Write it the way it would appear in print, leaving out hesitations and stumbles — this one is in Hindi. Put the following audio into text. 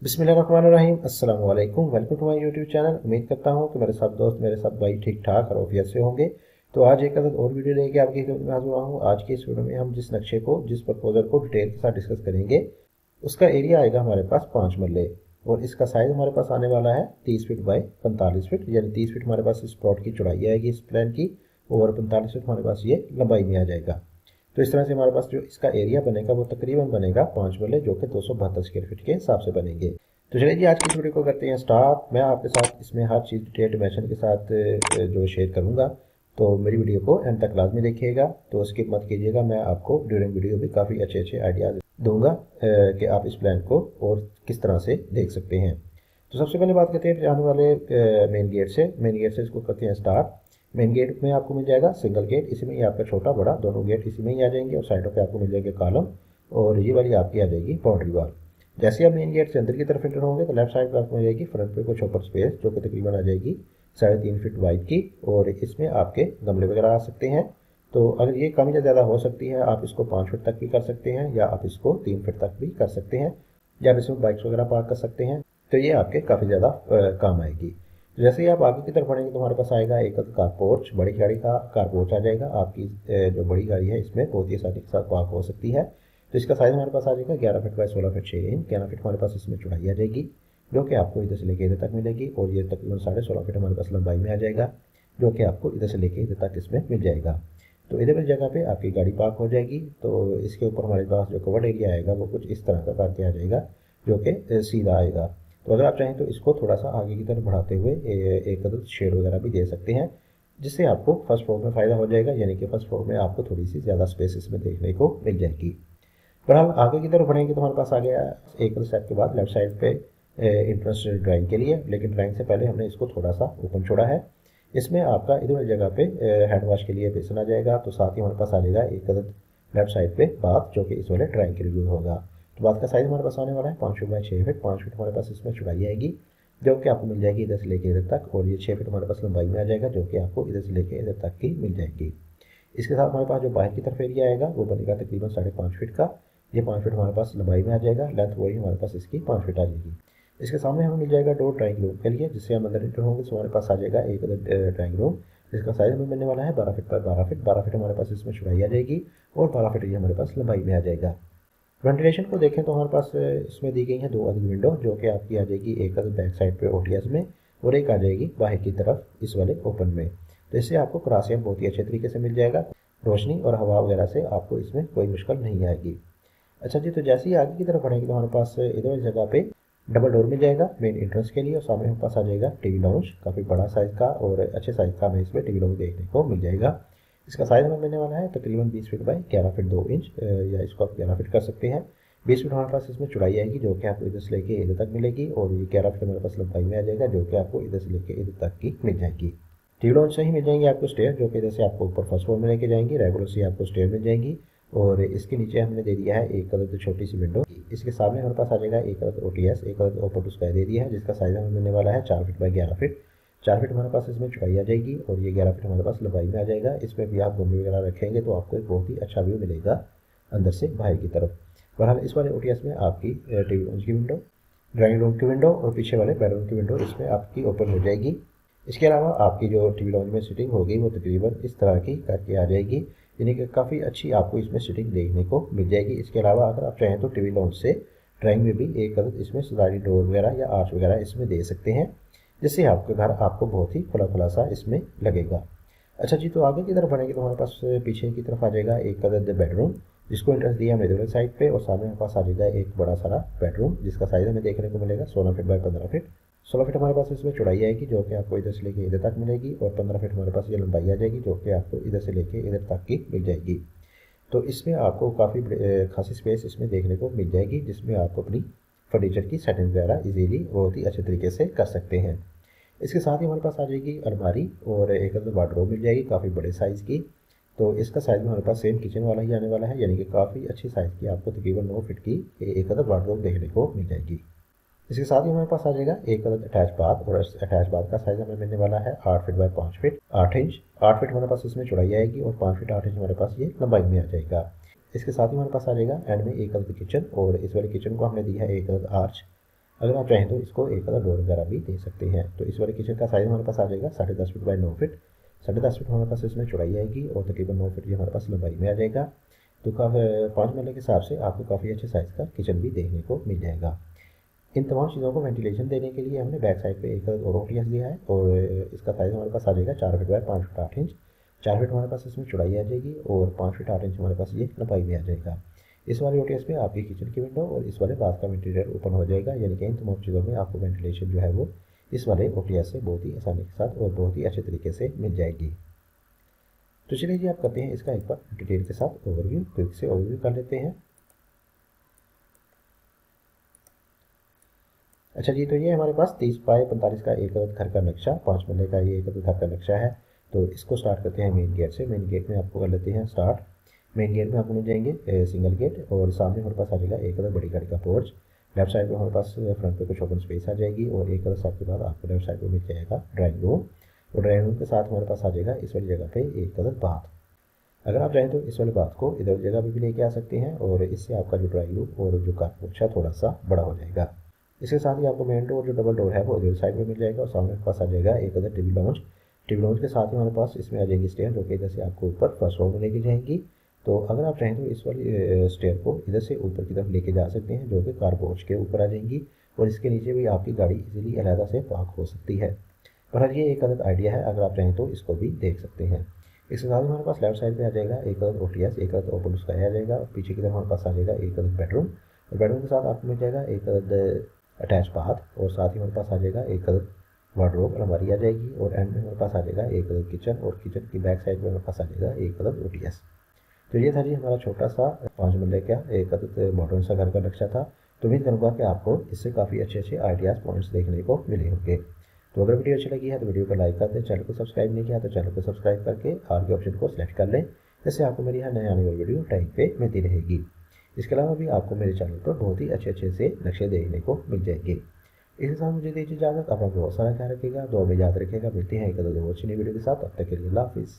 बिस्मिल्लाहिर्रहमानिर्रहीम। अस्सलाम वालेकुम। Welcome to my YouTube channel. उम्मीद करता हूँ कि मेरे सब दोस्त, मेरे सब भाई ठीक ठाक और ऑफियत से होंगे। तो आज एक अदद और वीडियो लेके आपकी खिदमत में हाजिर हुआ हूँ। आज की इस वीडियो में हम जिस नक्शे को, जिस प्रपोजल को डिटेल के साथ डिस्कस करेंगे, उसका एरिया आएगा हमारे पास 5 मरले और इसका साइज़ हमारे पास आने वाला है 30 फीट बाई 45 फीट, यानी 30 फीट हमारे पास इस प्लॉट की चौड़ाई आएगी इस प्लान की, और 45 फीट हमारे पास ये लंबाई में आ जाएगा। तो इस तरह से हमारे पास जो इसका एरिया बनेगा वो तकरीबन बनेगा 5 मरले, जो कि 272 स्क्वायर फीट के हिसाब से बनेंगे। तो चलिए जी, आज की इस वीडियो को करते हैं स्टार्ट। मैं आपके साथ इसमें हर चीज़ डिटेल डिमेंशन के साथ जो शेयर करूंगा, तो मेरी वीडियो को एंड तक लाजमी देखिएगा। तो स्किप मत कीजिएगा। मैं आपको ड्यूरिंग वीडियो भी काफ़ी अच्छे अच्छे आइडियाज़ दूंगा कि आप इस प्लान को और किस तरह से देख सकते हैं। तो सबसे पहले बात करते हैं जाने वाले मेन गेट से। मेन गेट से इसको करते हैं स्टार्ट। मेन गेट में आपको मिल जाएगा सिंगल गेट, इसी में ही आपका छोटा बड़ा दोनों गेट इसी में ही आ जाएंगे और साइडों पे आपको मिल जाएंगे कॉलम, और ये वाली आपकी आ जाएगी बाउंड्री वॉल। जैसे आप मेन गेट से अंदर की तरफ एंटर होंगे तो लेफ्ट साइड पर आपको मिल जाएगी फ्रंट पे कुछ ओपन स्पेस, जो कि तकरीबन आ जाएगी 3.5 फीट वाइड की, और इसमें आपके गमले वगैरह आ सकते हैं। तो अगर ये कम या ज़्यादा हो सकती है, आप इसको 5 फीट तक भी कर सकते हैं, या आप इसको 3 फीट तक भी कर सकते हैं, या आप इसमें बाइक्स वगैरह पार्क कर सकते हैं। तो ये आपके काफ़ी ज़्यादा काम आएगी। तो जैसे ही आप आगे की तरफ बढ़ेंगे तो हमारे पास आएगा एक कार पोर्च, बड़ी गाड़ी का कार पोर्च आ जाएगा। आपकी जो बड़ी गाड़ी है इसमें बहुत ही आसानी के साथ पार्क हो सकती है। तो इसका साइज़ हमारे पास आ जाएगा 11 feet by 16 feet 6 inch. 11 feet हमारे पास इसमें चौड़ाई आ जाएगी, जो कि आपको इधर से लेके इधर तक मिलेगी, और ये तकरीबन 16.5 फीट हमारे पास लंबाई में आ जाएगा, जो कि आपको इधर से लेके इधर तक इसमें मिल जाएगा। तो इधर वाली जगह पे आपकी गाड़ी पार्क हो जाएगी। तो इसके ऊपर हमारे पास जो कवर्ड एरिया आएगा वो कुछ इस तरह का करके आ जाएगा, जो कि सीधा आएगा। तो अगर आप चाहें तो इसको थोड़ा सा आगे की तरफ बढ़ाते हुए एक अदद शेड वगैरह भी दे सकते हैं, जिससे आपको फर्स्ट फ्लोर में फ़ायदा हो जाएगा, यानी कि फर्स्ट फ्लोर में आपको थोड़ी सी ज़्यादा स्पेस इसमें देखने को मिल जाएगी। बहरहाल आगे की तरफ बढ़ेंगे तो हमारे पास आ गया एक स्टेप के बाद लेफ्ट साइड पे इंट्रेंस ड्राइंग के लिए, लेकिन ड्राइंग से पहले हमने इसको थोड़ा सा ओपन छोड़ा है। इसमें आपका इधर वाली जगह पे हैंड वॉश के लिए बेसन आ जाएगा। तो साथ ही हमारे पास आ जाएगा एक अदद लेफ्ट साइड पे बाथ, जो कि इस वाले ड्राइंग के लिए यूज़ होगा। तो बाथ का साइज़ हमारे पास आने वाला है 5 फीट बाई 6 फीट। 5 फीट हमारे पास इसमें चौड़ाई आएगी, जो कि आपको मिल जाएगी इधर से लेके इधर तक, और ये 6 फीट हमारे पास लंबाई में आ जाएगा, जो कि आपको इधर से लेके इधर तक की मिल जाएगी। इसके साथ हमारे पास जो बाहर की तरफ एरिया आएगा वो बनेगा तकरीबन 5.5 फीट का। ये 5 फीट हमारे पास लंबाई में आ जाएगा, लेंथ वही हमारे पास इसकी 5 फीट आ जाएगी। इसके सामने हमें मिल जाएगा डोर ड्राइंग रूम के लिए, जिससे हम अंदर एंटर होंगे तो हमारे पास आ जाएगा एक ड्राइंग रूम, जिसका साइज हमें मिलने वाला है 12 फीट बाय 12 फीट। 12 फीट हमारे पास इसमें चौड़ाई आ जाएगी, और 12 फीट ये हमारे पास लंबाई में आ जाएगा। वेंटिलेशन को देखें तो हमारे पास इसमें दी गई है 2 अदद विंडो, जो कि आपकी आ जाएगी एक अदद बैक साइड पे ओटीएस में, और एक आ जाएगी बाहर की तरफ इस वाले ओपन में। तो इससे आपको क्रॉस एयर बहुत ही अच्छे तरीके से मिल जाएगा। रोशनी और हवा वगैरह से आपको इसमें कोई मुश्किल नहीं आएगी। अच्छा जी, तो जैसे ही आगे की तरफ बढ़ेंगे तो हमारे पास इधर जगह पे डबल डोर मिल जाएगा मेन एंट्रेंस के लिए, और सामने हमारे पास आ जाएगा टीवी लाउंज, काफ़ी बड़ा साइज़ का और अच्छे साइज़ का हमें इसमें टीवी लाउंज देखने को मिल जाएगा। इसका साइज़ हमें मिलने वाला है तकरीबन 20 फीट बाई 11 फीट 2 इंच, या इसको आप 11 फीट कर सकते हैं। 20 फीट हमारे पास इसमें चौड़ाई आएगी, जो कि आपको इधर से लेके इधर तक मिलेगी, और ये 11 फीट हमारे पास लंबाई में आ जाएगा, जो कि आपको इधर से लेके इधर तक की मिल जाएगी। टीवी लाउंज से ही मिल जाएंगे आपको स्टेयर, जो कि इधर से आपको ऊपर फर्स्ट फ्लोर में लेके जाएंगी। रेगुलर से आपको स्टेयर मिल जाएंगी, और इसके नीचे हमने दे दिया है एक अदद छोटी सी विंडो। इसके सामने हमारे पास आ जाएगा एक अदद ओटीएस, एक अदद ओपन टू स्काई दे दिया है, जिसका साइज हमें मिलने वाला है 4 फीट बाई 11 फीट। 4 फीट हमारे पास इसमें चौड़ाई आ जाएगी, और ये 11 फीट हमारे पास लंबाई में आ जाएगा। इसमें भी आप गमले वगैरह रखेंगे तो आपको एक बहुत ही अच्छा व्यू मिलेगा अंदर से बाहर की तरफ। बहरहाल इस वाले ओटीएस में आपकी टीवी लाउंज की विंडो, ड्राइंग रूम की विंडो और पीछे वाले बेडरूम की विंडो इसमें आपकी ओपन हो जाएगी। इसके अलावा आपकी जो टीवी लाउंज में सिटिंग होगी वो तकरीबन इस तरह की करके आ जाएगी, यानी कि काफ़ी अच्छी आपको इसमें सिटिंग देखने को मिल जाएगी। इसके अलावा अगर आप चाहें तो टीवी लाउंज से ड्राइंग में भी एक अदद इसमें स्लाइडिंग डोर वगैरह या आर्च वगैरह इसमें दे सकते हैं, जिससे आपके घर आपको बहुत ही खुला खुला सा इसमें लगेगा। अच्छा जी, तो आगे की तरफ बढ़ेंगे तो हमारे पास पीछे की तरफ आ जाएगा एक अदद बेडरूम, जिसको इंट्रेंस दिया हमने दोनों साइड पे, और सामने हमारे पास आ जाएगा एक बड़ा सारा बेडरूम, जिसका साइज हमें देखने को मिलेगा 16 फीट बाय 15 फीट। 16 फीट हमारे पास इसमें चौड़ाई आएगी, जो कि आपको इधर से लेके इधर तक मिलेगी, और 15 फीट हमारे पास ये लंबाई आ जाएगी, जो कि आपको इधर से लेके इधर तक की मिल जाएगी। तो इसमें आपको काफ़ी खासी स्पेस इसमें देखने को मिल जाएगी, जिसमें आप अपनी फर्नीचर की सेटिंग वगैरह इजीली बहुत ही अच्छे तरीके से कर सकते हैं। इसके साथ ही हमारे पास आ जाएगी अलमारी, और एक अदद वार्डरोब मिल जाएगी काफ़ी बड़े साइज़ की। तो इसका साइज़ भी हमारे पास सेम किचन वाला ही आने वाला है, यानी कि काफ़ी अच्छी साइज़ की आपको तकरीबन 9 फीट की एक अदद वार्डरोब देखने को मिल जाएगी। इसके साथ ही हमारे पास आ जाएगा एक अदद अटैच बाथ, और अटैच बाथ का साइज़ हमें मिलने वाला है 8 feet by 5 feet 8 inch. 8 feet हमारे पास इसमें चौड़ाई आएगी, और 5 फीट 8 इंच हमारे पास ये लंबाई में आ जाएगा। इसके साथ ही हमारे पास आ जाएगा एंड में एक अदद किचन, और इस वाली किचन को हमने दी है एक अदद आर्च, अगर आप चाहें तो इसको एक अदर डोर वगैरह भी दे सकते हैं। तो इस वाले किचन का साइज़ हमारे पास आ जाएगा 10.5 फीट बाई 9 फीट। 10.5 फीट हमारे पास इसमें चौड़ाई आएगी और तकरीबन 9 फीट ये हमारे पास लंबाई में आ जाएगा। तो काफ़ी 5 मरले के हिसाब से आपको काफ़ी अच्छे साइज़ का किचन भी देखने को मिल जाएगा। इन तमाम चीज़ों को वेंटिलेशन देने के लिए हमने बैक साइड पे एक और ओटीएस दिया है और इसका साइज़ हमारे पास आ जाएगा 4 feet by 5 feet 8 inch. 4 feet हमारे पास इसमें चौड़ाई आ जाएगी और 5 फीट 8 इंच हमारे पास ये लंबाई में आ जाएगा। इस वाले ओटीएस पे आपकी किचन की विंडो और इस वाले बाथ का इंटीरियर ओपन हो जाएगा, यानी कि इन तमाम चीज़ों में आपको वेंटिलेशन जो है वो इस वाले ओटीएस से बहुत ही आसानी के साथ और बहुत ही अच्छे तरीके से मिल जाएगी। तो चलिए जी, आप करते हैं इसका एक बार डिटेल के साथ ओवरव्यू, क्विक से ओवरव्यू कर लेते हैं। अच्छा जी, तो ये हमारे पास 30 बाय 45 का एक अदद घर का नक्शा, 5 मरले का ये एक अदद घर का नक्शा है। तो इसको स्टार्ट करते हैं मेन गेट से। मेन गेट में आपको कर लेते हैं स्टार्ट। मेन गेट में आपको मिल जाएंगे सिंगल गेट और सामने हमारे पास आ जाएगा एक अदद बड़ी गाड़ी का पोर्च। लेफ्ट साइड में हमारे पास फ्रंट पे कुछ ओपन स्पेस आ जाएगी और एक अदद साइड के बाद आपको लेफ्ट साइड में मिल जाएगा ड्राइंग रूम और ड्राइंग रूम के साथ हमारे पास आ जाएगा इस वाली जगह पे एक अदद बाथ। अगर आप चाहें तो इस वाले बाथ को इधर जगह पे भी लेके आ सकते हैं और इससे आपका जो ड्राइंग रूम और जो कार पोर्च है थोड़ा सा बड़ा हो जाएगा। इसके साथ ही आपको मेन डोर जो डबल डोर है वो इधर साइड में मिल जाएगा और सामने पास आ जाएगा एक other TV lounge. TV lounge के साथ ही हमारे पास इसमें आ जाएगी स्टेयर जो कि इधर से आपको ऊपर फर्स्ट फ्लोर में लेके जाएंगी। तो अगर आप चाहें तो इस वाली स्टेयर को इधर से ऊपर की तरफ लेके जा सकते हैं जो कि कार पोर्च के ऊपर आ जाएंगी और इसके नीचे भी आपकी गाड़ी इजीली अलहदा से पार्क हो सकती है। पर ये एक अदर आइडिया है, अगर आप चाहें तो इसको भी देख सकते हैं। इसके साथ ही हमारे पास लेफ्ट साइड पे आ जाएगा एक अदर ओटीएस, एक अदर ओपन स्काई आ जाएगा और पीछे की तरफ हमारे पास आ जाएगा एक अदर बेडरूम और बेडरूम के साथ आपको मिल जाएगा एक अदर अटैच बाथ और साथ ही हमारे पास आ जाएगा एक अदद वार्डरोब अलमारी आ जाएगी और एंड में हमारे पास आ जाएगा एक अदद किचन और किचन की बैक साइड में हमारे पास आ जाएगा एक अदद ओटीएस। तो ये था जी हमारा छोटा सा 5 मरले का एक अदद मॉडर्न सा घर का नक्शा था। तो उम्मीद करूँगा कि आपको इससे काफ़ी अच्छे अच्छे आइडियाज़ पॉइंट्स देखने को मिले होंगे। तो अगर वीडियो अच्छी लगी है तो वीडियो को लाइक कर दें, चैनल को सब्सक्राइब नहीं किया तो चैनल को सब्सक्राइब करके ऑल के ऑप्शन को सिलेक्ट कर लें, जिससे आपको मेरी हर नई आने वाली वीडियो टाइम पे मिलती रहेगी। इसके अलावा भी आपको मेरे चैनल पर बहुत ही अच्छे अच्छे से नक्शे देखने को मिल जाएंगे। इसके साथ मुझे दीजिए इजाज़त, अपना बहुत सारा ख्याल रखिएगा, दुआ में याद रखिएगा। मिलते हैं एक और अच्छी नई वीडियो के साथ, तब तक के लिए अल्लाह हाफिज़।